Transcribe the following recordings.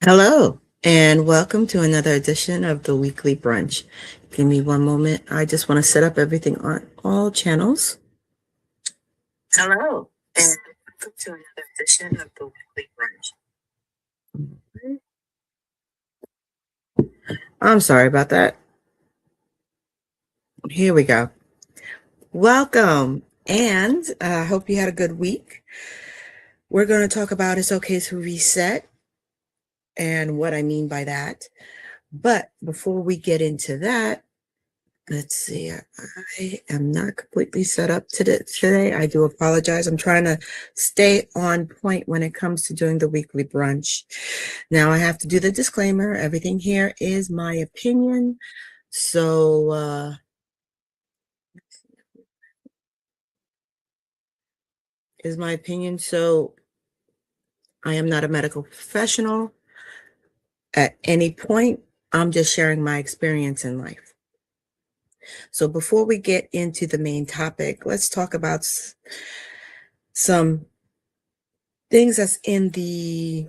Hello, and welcome to another edition of the Weekly Brunch. Give me one moment. I just want to set up everything on all channels. Hello, and welcome to another edition of the Weekly Brunch. I'm sorry about that. Here we go. Welcome, and I hope you had a good week. We're going to talk about it's okay to reset and what I mean by that. But before we get into that, let's see. I am not completely set up today. I do apologize. I'm trying to stay on point when it comes to doing the weekly brunch. Now, I have to do the disclaimer. Everything here is my opinion. So, is my opinion. So, I am not a medical professional at any point. I'm just sharing my experience in life. So, before we get into the main topic, let's talk about some things that's in the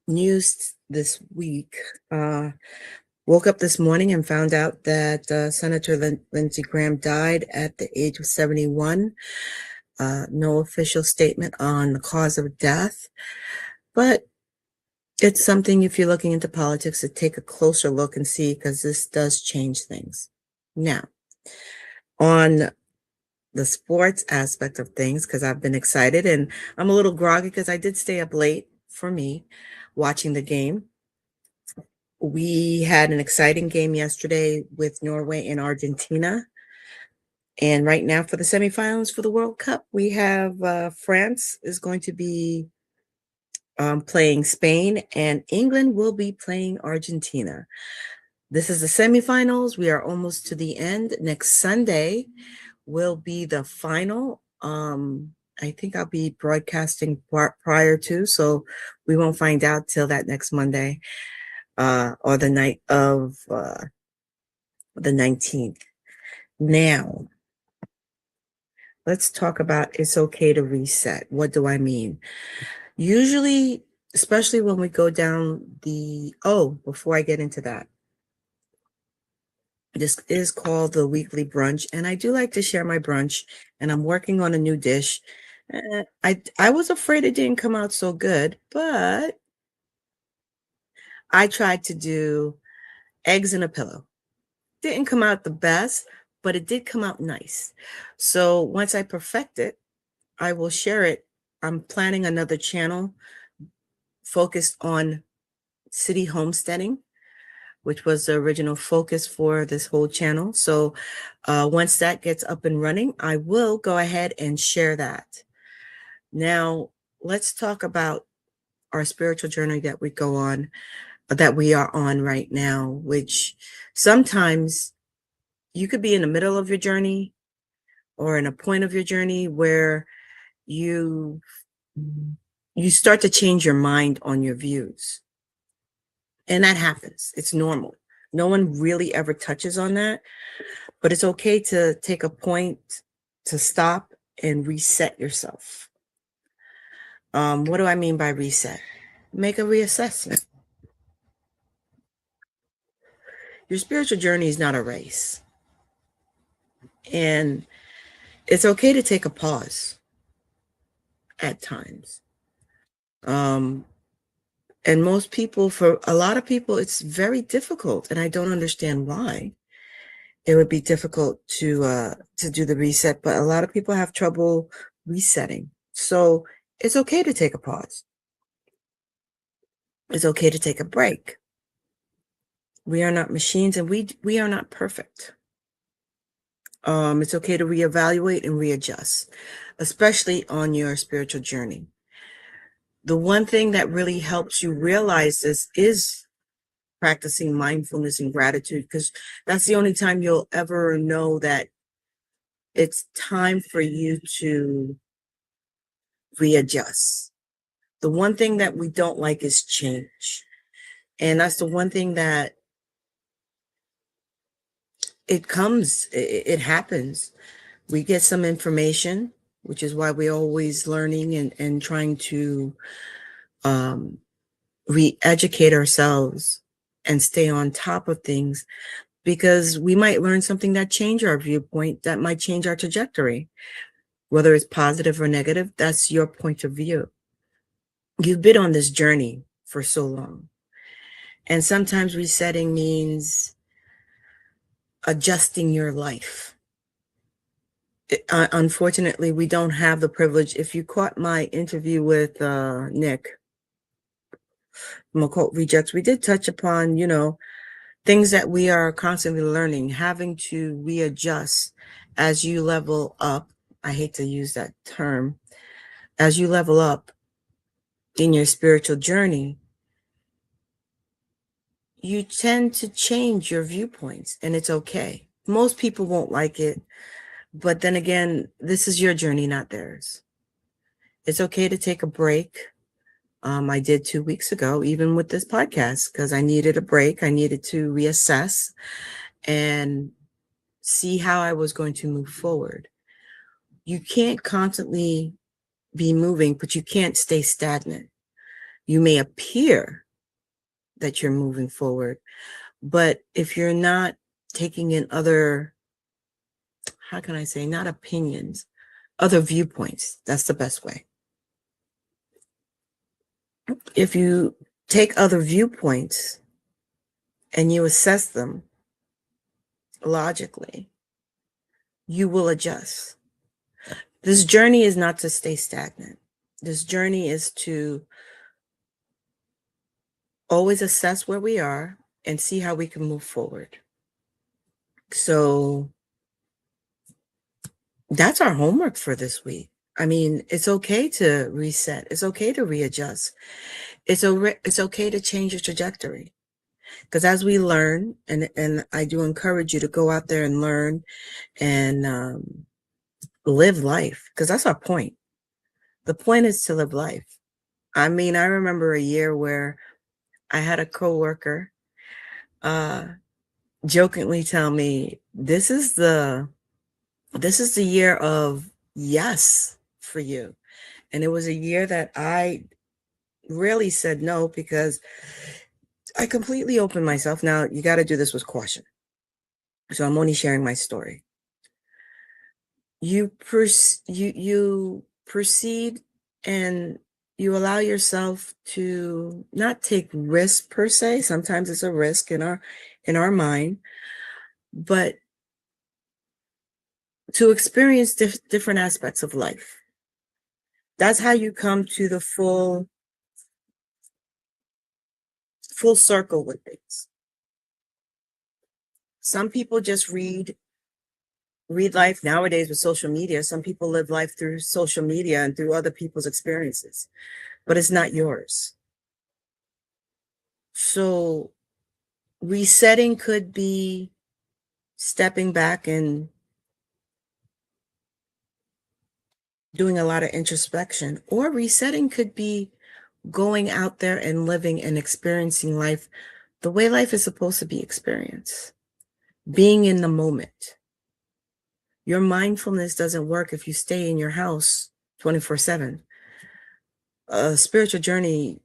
news this week. Woke up this morning and found out that Senator Lindsey Graham died at the age of 71. No official statement on the cause of death, but it's something, if you're looking into politics, to take a closer look and see, because this does change things. Now, on the sports aspect of things, because I've been excited and I'm a little groggy because I did stay up late for me watching the game. We had an exciting game yesterday with Norway and Argentina. And right now for the semifinals for the World Cup, we have France is going to be playing Spain, and England will be playing Argentina. This is the semifinals. We are almost to the end. Next Sunday will be the final. I think I'll be broadcasting prior to, so we won't find out till that next Monday or the night of the 19th. Now, let's talk about it's okay to reset. What do I mean? Usually, especially when we go down before I get into that, this is called the Weekly Brunch, and I do like to share my brunch, and I'm working on a new dish. I was afraid it didn't come out so good, but I tried to do eggs in a pillow. Didn't come out the best, but it did come out nice. So once I perfect it, I will share it. I'm planning another channel focused on city homesteading, which was the original focus for this whole channel. So once that gets up and running, I will go ahead and share that. Now, let's talk about our spiritual journey that we are on right now, which sometimes you could be in the middle of your journey or in a point of your journey where you start to change your mind on your views. And that happens. It's normal. No one really ever touches on that, but it's okay to take a point to stop and reset yourself. What do I mean by reset? Make a reassessment. Your spiritual journey is not a race. And it's okay to take a pause at times. And for a lot of people, it's very difficult, and I don't understand why. It would be difficult to do the reset, but a lot of people have trouble resetting. So it's okay to take a pause. It's okay to take a break. We are not machines, and we are not perfect. It's okay to reevaluate and readjust, especially on your spiritual journey. The one thing that really helps you realize this is practicing mindfulness and gratitude, because that's the only time you'll ever know that it's time for you to readjust. The one thing that we don't like is change. And that's the one thing that it happens. We get some information, which is why we're always learning and trying to re-educate ourselves and stay on top of things, because we might learn something that change our viewpoint, that might change our trajectory. Whether it's positive or negative, that's your point of view. You've been on this journey for so long. And sometimes resetting means adjusting your life. Unfortunately, we don't have the privilege. If you caught my interview with Nick from Occult Rejects, we did touch upon, things that we are constantly learning, having to readjust as you level up. I hate to use that term. As you level up in your spiritual journey, you tend to change your viewpoints, and it's okay. Most people won't like it, but then again, this is your journey, not theirs. It's okay to take a break. I did 2 weeks ago, even with this podcast, because I needed a break. I needed to reassess and see how I was going to move forward. You can't constantly be moving, but you can't stay stagnant. You may appear that you're moving forward, but if you're not taking in other, how can I say, not opinions, other viewpoints, that's the best way. If you take other viewpoints and you assess them logically, you will adjust. This journey is not to stay stagnant. This journey is to always assess where we are and see how we can move forward. So that's our homework for this week. I mean, it's okay to reset. It's okay to readjust. It's okay to change your trajectory. Because as we learn, and I do encourage you to go out there and learn and live life, because that's our point. The point is to live life. I mean, I remember a year where I had a coworker jokingly tell me, this is the year of yes for you. And it was a year that I really said no, because I completely opened myself. Now, you got to do this with caution. So I'm only sharing my story. You proceed and you allow yourself to not take risks per se. Sometimes it's a risk in our mind, but to experience different aspects of life. That's how you come to the full circle with things. Some people just read life nowadays with social media. Some people live life through social media and through other people's experiences, but it's not yours. So resetting could be stepping back and doing a lot of introspection, or resetting could be going out there and living and experiencing life the way life is supposed to be experienced, being in the moment. Your mindfulness doesn't work if you stay in your house 24/7. A spiritual journey,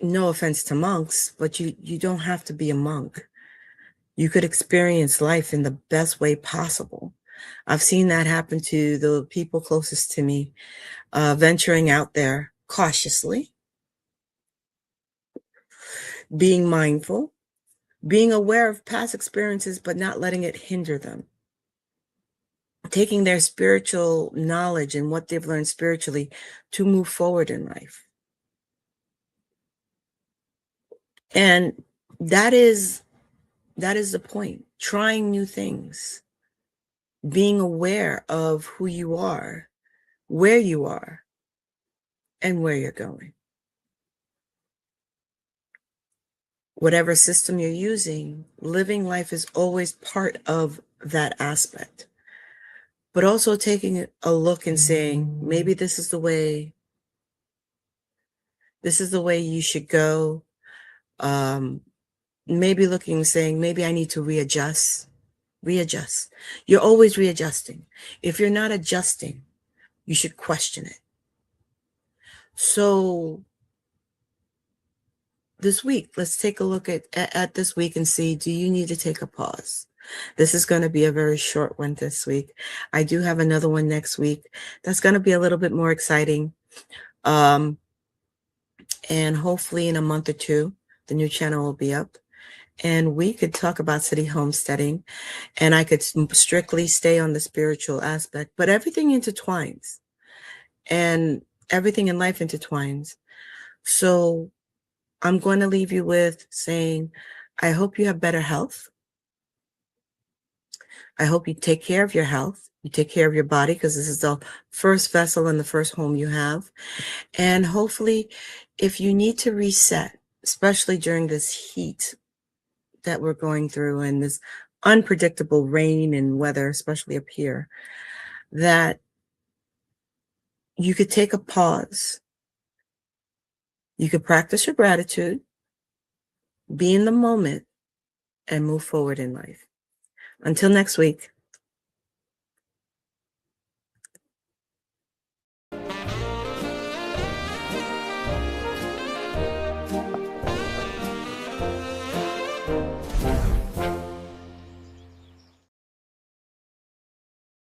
no offense to monks, but you don't have to be a monk. You could experience life in the best way possible. I've seen that happen to the people closest to me, venturing out there cautiously, being mindful, being aware of past experiences, but not letting it hinder them. Taking their spiritual knowledge and what they've learned spiritually to move forward in life. And that is the point. Trying new things, being aware of who you are, where you are, and where you're going. Whatever system you're using, living life is always part of that aspect. But also taking a look and saying, maybe this is the way you should go. Maybe looking and saying, maybe I need to readjust. You're always readjusting. If you're not adjusting, you should question it. So this week, let's take a look at this week and see, do you need to take a pause? This is going to be a very short one this week. I do have another one next week that's going to be a little bit more exciting. And hopefully in a month or two, the new channel will be up. And we could talk about city homesteading, and I could strictly stay on the spiritual aspect, but everything intertwines, and everything in life intertwines. So I'm going to leave you with saying, I hope you have better health. I hope you take care of your health. You take care of your body, because this is the first vessel and the first home you have. And hopefully, if you need to reset, especially during this heat that we're going through and this unpredictable rain and weather, especially up here, that you could take a pause. You could practice your gratitude, be in the moment, and move forward in life. Until next week.